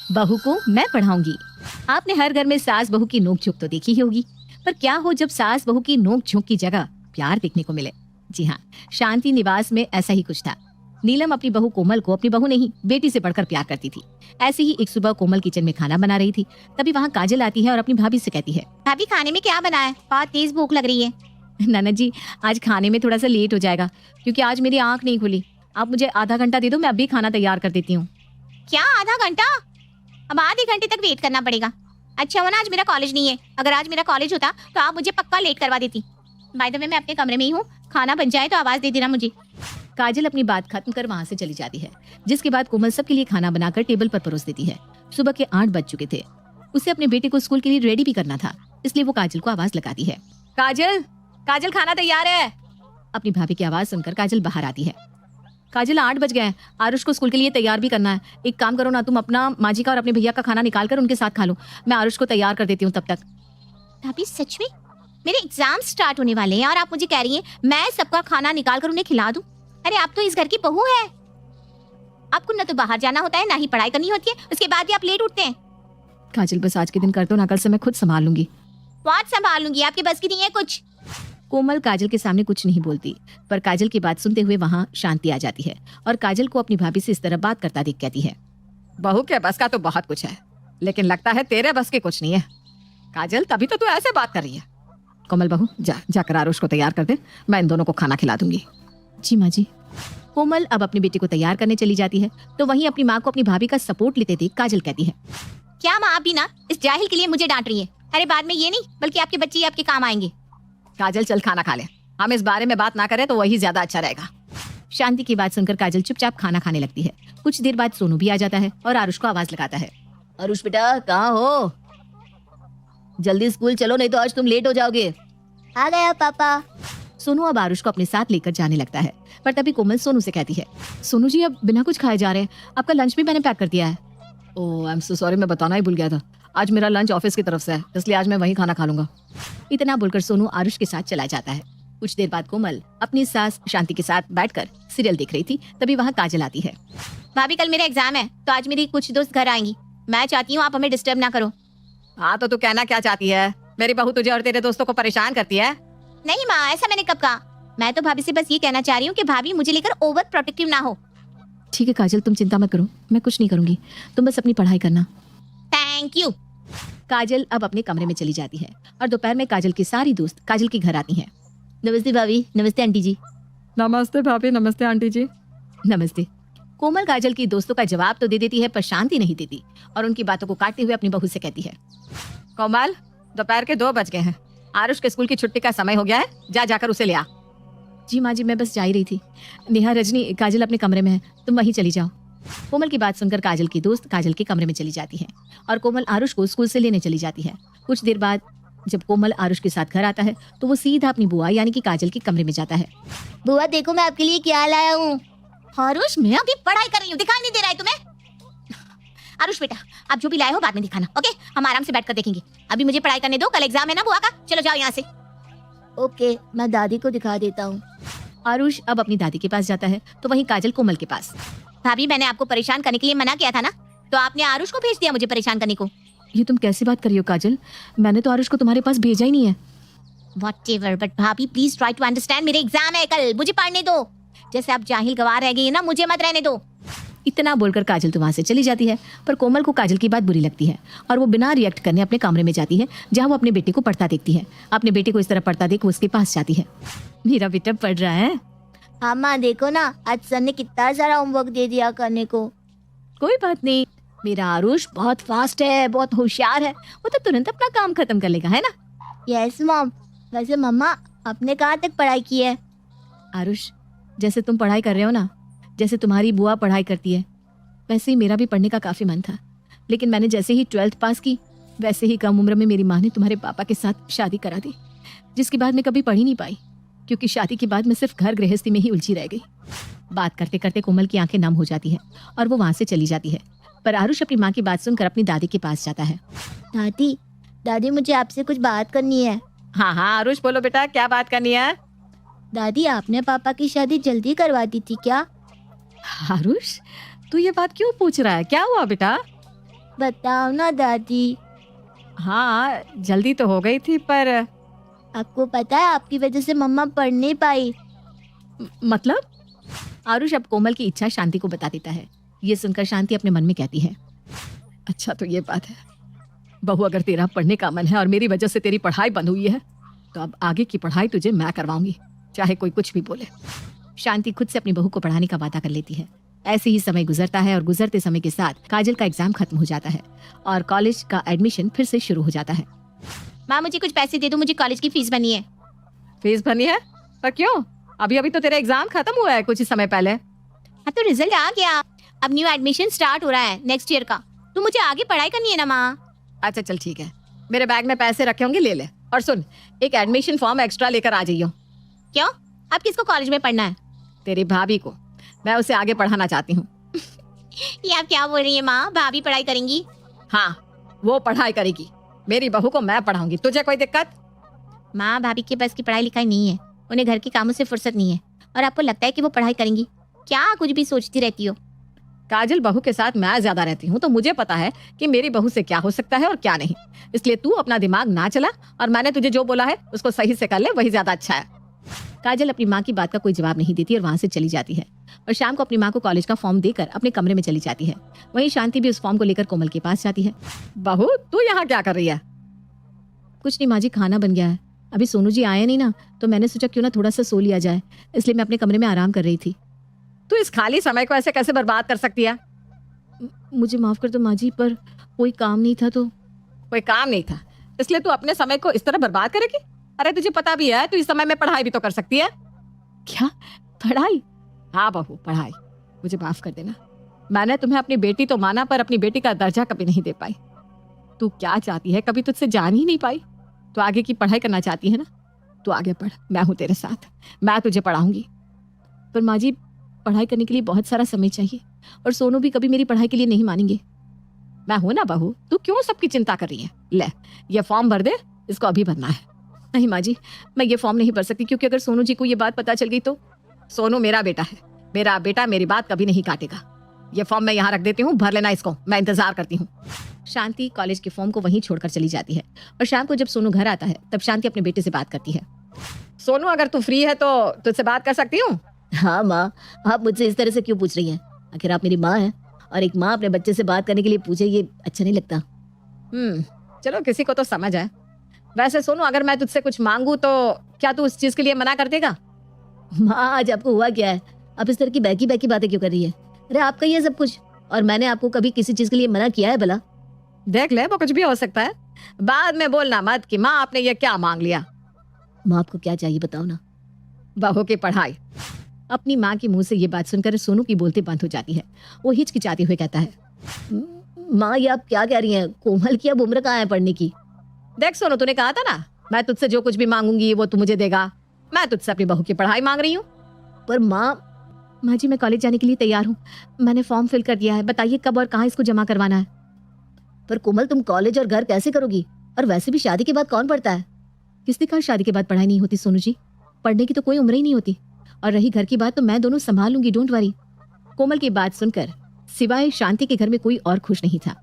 बहू को मैं पढ़ाऊंगी। आपने हर घर में सास बहू की नोक झोंक तो देखी ही होगी, पर क्या हो जब सास बहू की नोक झोंक की जगह प्यार देखने को मिले। जी हाँ, शांति निवास में ऐसा ही कुछ था। नीलम अपनी बहू कोमल को अपनी बहू नहीं बेटी से बढ़कर प्यार करती थी। ऐसे ही एक सुबह कोमल किचन में खाना बना रही थी, तभी वहाँ काजल आती है और अपनी भाभी से कहती है, भाभी खाने में क्या बना है? बहुत तेज भूख लग रही है। ननद जी आज खाने में थोड़ा सा लेट हो जाएगा क्योंकि आज मेरी आंख नहीं खुली। आप मुझे आधा घंटा दे दो, मैं अभी खाना तैयार कर देती हूँ। क्या आधा घंटा? अब आधे घंटे तक वेट करना पड़ेगा। अच्छा वो ना आज मेरा कॉलेज नहीं है, अगर आज मेरा कॉलेज होता तो आप मुझे पक्का लेट करवा देती। बाय द वे मैं अपने कमरे में ही हूँ, खाना बन जाए तो आवाज दे देना मुझे। काजल अपनी बात खत्म कर वहाँ से चली जाती है, जिसके बाद कोमल सबके लिए खाना बनाकर टेबल पर परोस देती है। सुबह के 8 बज चुके थे। उसे अपने बेटे को स्कूल के लिए रेडी भी करना था, इसलिए वो काजल को आवाज लगाती है, काजल काजल खाना तैयार है। अपनी भाभी की आवाज सुनकर काजल बाहर आती है। काजल 8 बज गए हैं, आरुष को स्कूल के लिए तैयार भी करना है। एक काम करो ना, तुम अपना माँ जी का और अपने भैया का खाना निकाल कर उनके साथ खा लो, मैं आरुष को तैयार कर देती हूँ तब तक। भाभी सच में? मेरे एग्जाम स्टार्ट होने वाले हैं और आप मुझे कह रही हैं मैं सबका खाना निकाल कर उन्हें खिला दूं? अरे आप तो इस घर की बहू है, आपको न तो बाहर जाना होता है ना ही पढ़ाई करनी होती है, उसके बाद भी आप लेट उठते हैं। काजल बस आज के दिन कर दो ना, कल से मैं खुद संभाल लूंगी। बात संभाल लूंगी, आपके बस की नहीं है कुछ। कोमल काजल के सामने कुछ नहीं बोलती, पर काजल की बात सुनते हुए वहाँ शांति आ जाती है और काजल को अपनी भाभी से इस तरह बात करता देख कहती है, बहू के बस का तो बहुत कुछ है, लेकिन लगता है तेरे बस के कुछ नहीं है। काजल तभी तो तू ऐसे बात कर रही है। कोमल बहू जाकर आरुष को तैयार कर दे, मैं इन दोनों को खाना खिला दूंगी। जी माँ जी। कोमल अब अपनी बेटी को तैयार करने चली जाती है, तो वहीं अपनी माँ को अपनी भाभी का सपोर्ट लेते देख काजल कहती है, क्या माँ आप भी ना इस जाहिल के लिए मुझे डांट रही है? अरे बाद में ये नहीं बल्कि आपके बच्चे ही आपके काम आएंगे। काजल चल खाना खा ले, हम इस बारे में बात ना करें तो वही ज्यादा अच्छा रहेगा। शांति की बात सुनकर काजल चुपचाप खाना खाने लगती है। कुछ देर बाद सोनू भी आ जाता है और आरुष को आवाज लगाता है, आरुष बेटा कहाँ हो, जल्दी स्कूल चलो नहीं तो आज तुम लेट हो जाओगे। आ गया पापा। सोनू अब आरुष को अपने साथ लेकर जाने लगता है, पर तभी कोमल सोनू से कहती है, सोनू जी अब बिना कुछ खाए जा रहे हैं, आपका लंच भी मैंने पैक कर दिया है। ओह आई एम सो सॉरी, मैं बताना ही भूल गया था, आज मेरा लंच ऑफिस की तरफ से है, इसलिए आज मैं वहीं खाना खा लूंगा। इतना बोलकर सोनू आरुष के साथ चला जाता है। कुछ देर बाद कोमल अपनी सास शांति के साथ बैठकर सीरियल देख रही थी, तभी वहाँ काजल आती है। भाभी कल मेरा एग्जाम है तो आज मेरी कुछ दोस्त घर आएंगी, मैं चाहती हूँ आप हमें डिस्टर्ब ना करो। हाँ तो तू कहना क्या चाहती है, मेरी बहू तुझे और तेरे दोस्तों को परेशान करती है? नहीं माँ, ऐसा मैंने कब कहा। मैं तो भाभी से बस ये कहना चाह रही हूँ कि भाभी मुझे लेकर ओवर प्रोटेक्टिव ना हो। ठीक है काजल, तुम चिंता मत करो, मैं कुछ नहीं करूंगी, तुम बस अपनी पढ़ाई करना। Thank you. काजल अब अपने कमरे में चली जाती है और दोपहर में काजल की सारी दोस्त काजल के घर आती हैं। नमस्ते भाभी, नमस्ते आंटी जी। नमस्ते भाभी, नमस्ते आंटी जी। नमस्ते। कोमल काजल की दोस्तों का जवाब तो दे देती है पर शांति नहीं देती और उनकी बातों को काटते हुए अपनी बहू से कहती है, कोमल दोपहर के 2 बज गए हैं, आरुष के स्कूल की छुट्टी का समय हो गया है, जाकर उसे ले आ। जी माँ जी, मैं बस जा ही रही थी। नेहा रजनी काजल अपने कमरे में है, तुम वहीं चली जाओ। कोमल की बात सुनकर काजल की दोस्त काजल के कमरे में चली जाती है और कोमल आरुष को स्कूल से लेने चली जाती है। कुछ देर बाद जब कोमल आरुष के साथ घर आता है तो वो सीधा अपनी बुआ यानी कि काजल के कमरे में जाता है। बुआ देखो मैं आपके लिए क्या लाया हूँ। आरुष मैं अभी पढ़ाई कर रही हूँ, दिखाई नहीं दे रहा है तुम्हें? आरुष बेटा आप जो भी लाए हो बाद में दिखाना, ओके? हम आराम से बैठकर देखेंगे, अभी मुझे पढ़ाई करने दो, कल एग्जाम है ना बुआ का। चलो जाओ यहाँ से। ओके, मैं दादी को दिखा देता हूँ। आरुष अब अपनी दादी के पास जाता है तो वहीं काजल कोमल के पास। भाभी मैंने आपको परेशान करने के लिए मना किया था ना, तो आपने आरुष को भेज दिया मुझे परेशान करने को। ये तुम कैसी बात कर रही हो काजल, मैंने तो आरुष को तुम्हारे पास भेजा ही नहीं है। Whatever, but भाभी प्लीज ट्राई टू अंडरस्टैंड, मेरे एग्जाम है कल, मुझे पढ़ने दो। जैसे आप जाहिल गवार रह गई ना, मुझे मत रहने दो। इतना बोलकर काजल तो वहाँ से चली जाती है, पर कोमल को काजल की बात बुरी लगती है और वो बिना रिएक्ट करने अपने कमरे में जाती है जहाँ वो अपने बेटे को पढ़ता देखती है। अपने बेटे को इस तरह पढ़ता देख वो उसके पास जाती है। मेरा बेटा पढ़ रहा है। हाँ माँ देखो ना, आज सर ने कितना सारा होमवर्क दे दिया करने को। कोई बात नहीं, मेरा आरुष बहुत फास्ट है, बहुत होशियार है, वो तो तुरंत अपना काम खत्म कर लेगा, है ना? Yes mom. वैसे मम्मा आपने कहाँ तक पढ़ाई की है? आरुष जैसे तुम पढ़ाई कर रहे हो ना, जैसे तुम्हारी बुआ पढ़ाई करती है, वैसे ही मेरा भी पढ़ने का काफी मन था, लेकिन मैंने जैसे ही 12th पास की वैसे ही कम उम्र में मेरी माँ ने तुम्हारे पापा के साथ शादी करा दी, जिसके बाद मैं कभी पढ़ ही नहीं पाई क्योंकि शादी के बाद मैं सिर्फ घर गृहस्थी में ही उलझी रह गई। बात करते करते कोमल की आंखें नम हो जाती है और वो वहां से चली जाती है, पर आरुष अपनी माँ की बात सुनकर अपनी दादी के पास जाता है। दादी दादी मुझे आपसे कुछ बात करनी है। हाँ हाँ आरुष बोलो बेटा, क्या बात करनी है? दादी आपने पापा की शादी जल्दी करवा दी थी क्या? आरुष तू ये बात क्यों पूछ रहा है, क्या हुआ बेटा? बताओ ना दादी। हाँ, जल्दी तो हो गई थी पर आपको पता है आपकी वजह से मम्मा पढ़ नहीं पाई। मतलब? आरुष अब कोमल की इच्छा शांति को बता देता है। ये सुनकर शांति अपने मन में कहती है, अच्छा तो ये बात है। बहू, अगर तेरा पढ़ने का मन है और मेरी वजह से तेरी पढ़ाई बंद हुई है तो अब आगे की पढ़ाई तुझे मैं करवाऊंगी, चाहे कोई कुछ भी बोले। शांति खुद से अपनी बहू को पढ़ाने का वादा कर लेती है। ऐसे ही समय गुजरता है और गुजरते समय के साथ काजल का एग्जाम खत्म हो जाता है और कॉलेज का एडमिशन फिर से शुरू हो जाता है। माँ मुझे कुछ पैसे दे दो, मुझे कॉलेज की फीस बनी है। फीस भरनी है? पर क्यों? अभी अभी तो तेरा एग्जाम खत्म हुआ है कुछ ही समय पहले। हाँ तो रिजल्ट आ गया, अब न्यू एडमिशन स्टार्ट हो रहा है नेक्स्ट ईयर का, तो मुझे आगे पढ़ाई करनी है ना माँ। अच्छा चल ठीक है, मेरे बैग में पैसे रखे होंगे, ले ले। और सुन, एक एडमिशन फॉर्म एक्स्ट्रा लेकर आ जाइयो। क्यों? अब किसको कॉलेज में पढ़ना है? तेरी भाभी को, मैं उसे आगे पढ़ाना चाहती हूँ। ये आप क्या बोल रही है माँ? भाभी पढ़ाई करेंगी? हाँ, वो पढ़ाई करेगी, मेरी बहू को मैं पढ़ाऊंगी। तुझे कोई दिक्कत? माँ भाभी के बस की पढ़ाई लिखाई नहीं है, उन्हें घर के कामों से फुर्सत नहीं है, और आपको लगता है कि वो पढ़ाई करेंगी? क्या कुछ भी सोचती रहती हो। काजल, बहू के साथ मैं ज्यादा रहती हूँ तो मुझे पता है कि मेरी बहू से क्या हो सकता है और क्या नहीं। इसलिए तू अपना दिमाग ना चला और मैंने तुझे जो बोला है उसको सही से कर ले, वही ज्यादा अच्छा है। काजल अपनी माँ की बात का कोई जवाब नहीं देती और वहां से चली जाती है और शाम को अपनी माँ को कॉलेज का फॉर्म देकर अपने कमरे में चली जाती है। वहीं शांति भी उस फॉर्म को लेकर कोमल के पास जाती है। बहू, तू यहाँ क्या कर रही है? कुछ नहीं माँ जी, खाना बन गया है। अभी सोनू जी आए नहीं ना, तो मैंने सोचा क्यों ना थोड़ा सा सो लिया जाए, इसलिए मैं अपने कमरे में आराम कर रही थी। तू इस खाली समय को ऐसे कैसे बर्बाद कर सकती है? मुझे माफ कर दो माँ जी, पर कोई काम नहीं था। तो कोई काम नहीं था इसलिए तू अपने समय को इस तरह बर्बाद करेगी? अरे तुझे पता भी है तू इस समय में पढ़ाई भी तो कर सकती है। क्या पढ़ाई? हाँ बहू, पढ़ाई। मुझे माफ कर देना, मैंने तुम्हें अपनी बेटी तो माना पर अपनी बेटी का दर्जा कभी नहीं दे पाई। तू क्या चाहती है कभी तुझसे जान ही नहीं पाई। तू आगे की पढ़ाई करना चाहती है ना, तू आगे पढ़, मैं हूँ तेरे साथ, मैं तुझे पढ़ाऊंगी। पर माँ जी, पढ़ाई करने के लिए बहुत सारा समय चाहिए और सोनू भी कभी मेरी पढ़ाई के लिए नहीं मानेंगे। मैं हूं ना बहू, तू क्यों सबकी चिंता कर रही है? ले, ये फॉर्म भर दे, इसको अभी भरना है। नहीं माँ जी, मैं ये फॉर्म नहीं भर सकती, क्योंकि अगर सोनू जी को ये बात पता चल गई तो। सोनू मेरा बेटा है, मेरा बेटा मेरी बात कभी नहीं काटेगा। ये फॉर्म मैं यहाँ रख देती हूँ, भर लेना इसको, मैं इंतजार करती हूँ। शांति कॉलेज के फॉर्म को वहीं छोड़कर चली जाती है और शाम को जब सोनू घर आता है तब शांति अपने बेटे से बात करती है। सोनू, अगर तू फ्री है तो तुझसे बात कर सकती हूँ? हाँ माँ, आप मुझसे इस तरह से क्यों पूछ रही हैं? आखिर आप मेरी माँ हैं और एक माँ अपने बच्चे से बात करने के लिए पूछे, ये अच्छा नहीं लगता। चलो, किसी को तो समझ आए। वैसे सोनू, अगर मैं तुझसे कुछ मांगू तो क्या तू उस चीज के लिए मना कर देगा? माँ, आज आपको हुआ क्या है? आप इस तरह की बहकी बहकी बातें क्यों कर रही है? अरे आपका ये सब कुछ, और मैंने आपको कभी किसी चीज के लिए मना किया है भला? देख ले, वो कुछ भी हो सकता है, बाद में बोलना मत कि माँ आपने ये क्या मांग लिया। माँ, आपको क्या चाहिए बताओ ना। बहू की पढ़ाई। अपनी माँ के मुंह से ये बात सुनकर सोनू की बोलती बंद हो जाती है। वो हिचकिचाते हुए कहता है, माँ, ये आप क्या कह रही हैं? कोमल की अब उम्र कहाँ है पढ़ने की? देख सोनू, तूने कहा था ना मैं तुझसे जो कुछ भी मांगूंगी वो तू मुझे देगा। मैं तुझसे अपनी बहू की पढ़ाई मांग रही हूँ। पर माँ जी, मैं कॉलेज जाने के लिए तैयार हूँ, मैंने फॉर्म फिल कर दिया है, बताइए कब और कहाँ इसको जमा करवाना है। पर कोमल, तुम कॉलेज और घर कैसे करोगी? और वैसे भी शादी के बाद कौन पढ़ता है? किसने कहा शादी के बाद पढ़ाई नहीं होती सोनू जी? पढ़ने की तो कोई उम्र ही नहीं होती। और रही घर की बात, तो मैं दोनों संभाल लूंगी, डोंट वरी। कोमल की बात सुनकर सिवाय शांति के घर में कोई और खुश नहीं था।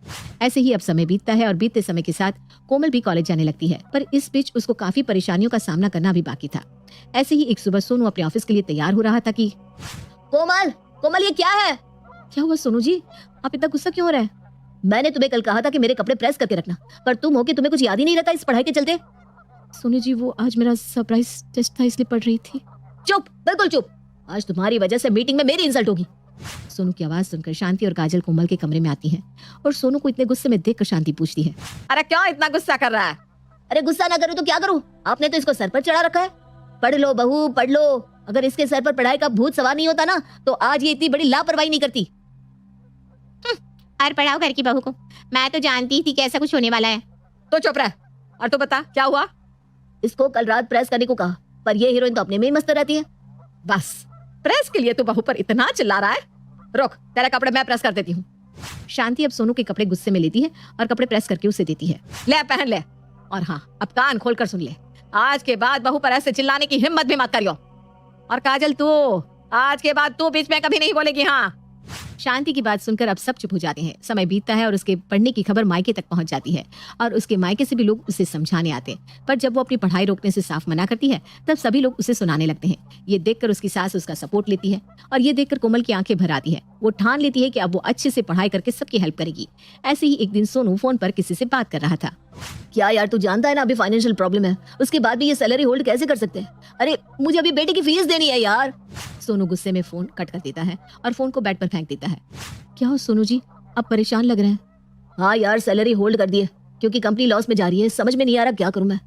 ऐसे ही अब समय बीतता है और बीतते समय के साथ कोमल भी कॉलेज जाने लगती है, पर इस बीच उसको काफी परेशानियों का सामना करना भी बाकी था। ऐसे ही एक सुबह सोनू अपने ऑफिस के लिए तैयार हो रहा था कि कोमल, कोमल, ये क्या है? क्या हुआ सोनू जी, आप इतना गुस्सा क्यों हो रहे हैं? मैंने तुम्हें कल कहा था कि मेरे कपड़े प्रेस करके रखना, पर तुम हो कि तुम्हें कुछ याद ही नहीं रहता इस पढ़ाई के चलते। सोनू जी, वो आज मेरा सरप्राइज टेस्ट था, इसलिए पढ़ रही थी। चुप, बिल्कुल चुप। आज तुम्हारी वजह से मीटिंग में मेरी इंसल्ट होगी। सोनू की आवाज सुनकर शांति और काजल कोमल के कमरे में आती हैं और सोनू को इतने गुस्से में देखकर शांति पूछती है, अरे क्यों इतना गुस्सा कर रहा है? अरे गुस्सा ना करूं तो क्या करूं? आपने तो इसको सर पर चढ़ा रखा है। पढ़ लो बहू, पढ़ लो। अगर इसके सर पर पढ़ाई का भूत सवार नहीं होता ना, तो आज ये इतनी बड़ी लापरवाही नहीं करती। और पढ़ाओ घर की बहू को, मैं तो जानती थी कि ऐसा कुछ होने वाला है। तो चुप रह और तू बता क्या हुआ? इसको कल रात प्रेस करने को कहा, पर ये हीरोइन तो अपने में ही मस्त रहती है। बस, प्रेस के लिए तू बहू पर इतना चिल्ला रहा है? रुक, तेरे कपड़े मैं प्रेस कर देती हूँ। शांति अब सोनू के कपड़े गुस्से में लेती है और कपड़े प्रेस करके उसे देती है। ले पहन ले, और हाँ, अब कान खोल कर सुन ले, आज के बाद बहू पर ऐसे चिल्लाने की हिम्मत भी मत करियो। और काजल, तू आज के बाद तू बीच में कभी नहीं बोलेगी। हाँ, शांति की बात सुनकर अब सब चुप हो जाते हैं। समय बीतता है और उसके पढ़ने की खबर मायके तक पहुंच जाती है और उसके मायके से भी लोग उसे समझाने आते हैं। पर जब वो अपनी पढ़ाई रोकने से साफ मना करती है तब सभी लोग उसे सुनाने लगते हैं। ये देखकर उसकी सास उसका सपोर्ट लेती है और ये देखकर कोमल की आंखें भर आती है। वो ठान लेती है कि अब वो अच्छे से पढ़ाई करके सबकी हेल्प करेगी। ऐसे ही एक दिन सोनू फोन पर किसी से बात कर रहा था। क्या यार, तू जानता है ना अभी फाइनेंशियल प्रॉब्लम है, उसके बाद भी ये सैलरी होल्ड कैसे कर सकते हैं? अरे मुझे अभी बेटे की फीस देनी है यार। सोनू गुस्से में फोन कट कर देता है और फोन को बेड पर फेंक देता है। क्या हो सोनू जी, आप परेशान लग रहे हैं। हाँ यार, सैलरी होल्ड कर दी है क्योंकि कंपनी लॉस में जा रही है। समझ में नहीं आ रहा क्या करूं मैं।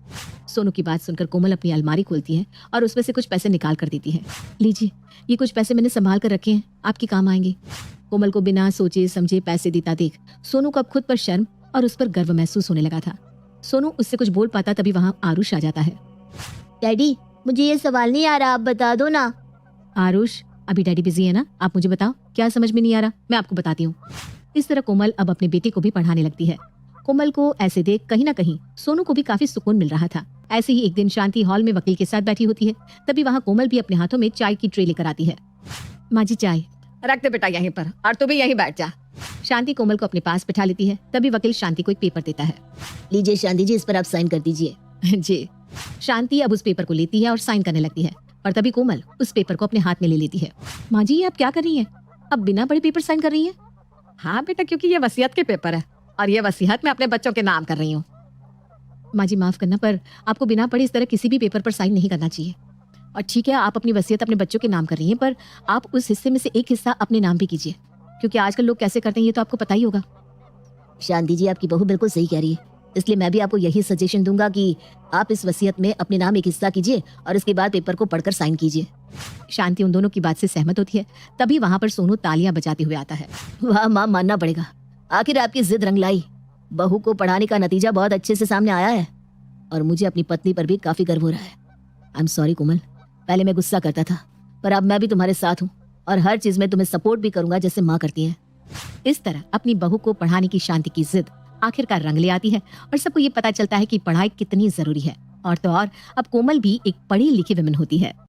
सोनू की बात सुनकर कोमल अपनी अलमारी खोलती है और उसमें से कुछ पैसे निकाल कर देती है। लीजिए, ये कुछ पैसे मैंने संभाल कर रखे हैं, आपके काम आएंगे। कोमल को बिना सोचे समझे पैसे देता देख सोनू को अब खुद पर शर्म और उस पर गर्व महसूस होने लगा था। सोनू उससे कुछ बोल पाता तभी वहाँ आरुष आ जाता है। डैडी, मुझे ये सवाल नहीं आ रहा, आप बता दो ना। आरुष, अभी डैडी बिजी है ना, आप मुझे बताओ क्या समझ में नहीं आ रहा, मैं आपको बताती हूँ। इस तरह कोमल अब अपने बेटे को भी पढ़ाने लगती है। कोमल को ऐसे देख कहीं ना कहीं सोनू को भी काफी सुकून मिल रहा था। ऐसे ही एक दिन शांति हॉल में वकील के साथ बैठी होती है। तभी वहाँ कोमल भी अपने हाथों में चाय की ट्रे लेकर आती है। माँ जी चाय रख दे बेटा यहीं पर, और तू भी यहीं बैठ जा। शांति कोमल को अपने पास बिठा लेती है। तभी वकील शांति को एक पेपर देता है। लीजिए शांति जी, इस पर आप साइन कर दीजिए। जी। शांति अब उस पेपर को लेती है और साइन करने लगती है। और तभी कोमल उस पेपर को अपने हाथ में ले लेती है। माँ जी, ये आप क्या कर रही हैं? अब बिना बड़े पेपर साइन कर रही हैं? हाँ बेटा, क्योंकि ये वसीयत के पेपर है और ये वसीयत मैं अपने बच्चों के नाम कर रही हूँ। माँ जी माफ करना, पर आपको बिना पढ़े इस तरह किसी भी पेपर पर साइन नहीं करना चाहिए। और ठीक है, आप अपनी वसीयत अपने बच्चों के नाम कर रही हैं, पर आप उस हिस्से में से एक हिस्सा अपने नाम भी कीजिए, क्योंकि आजकल लोग कैसे करते हैं ये तो आपको पता ही होगा। शांति जी, आपकी बहू बिल्कुल सही कह रही है, इसलिए मैं भी आपको यही सजेशन दूंगा कि आप इस वसीयत में अपने नाम एक हिस्सा कीजिए और इसके बाद पेपर को पढ़कर साइन कीजिए। शांति उन दोनों की बात से सहमत होती है। तभी वहाँ पर सोनू तालियां बजाते हुए आता है। वाह माँ, मानना पड़ेगा, आखिर आपकी जिद रंग लाई। बहू को पढ़ाने का नतीजा बहुत अच्छे से सामने आया है और मुझे अपनी पत्नी पर भी काफी गर्व हो रहा है। आई एम सॉरी कोमल, पहले मैं गुस्सा करता था, पर अब मैं भी तुम्हारे साथ हूँ और हर चीज में तुम्हें सपोर्ट भी करूंगा जैसे माँ करती है। इस तरह अपनी बहू को पढ़ाने की शांति की जिद आखिरकार रंग ले आती है और सबको ये पता चलता है कि पढ़ाई कितनी जरूरी है। और तो और अब कोमल भी एक पढ़ी लिखी वुमन होती है।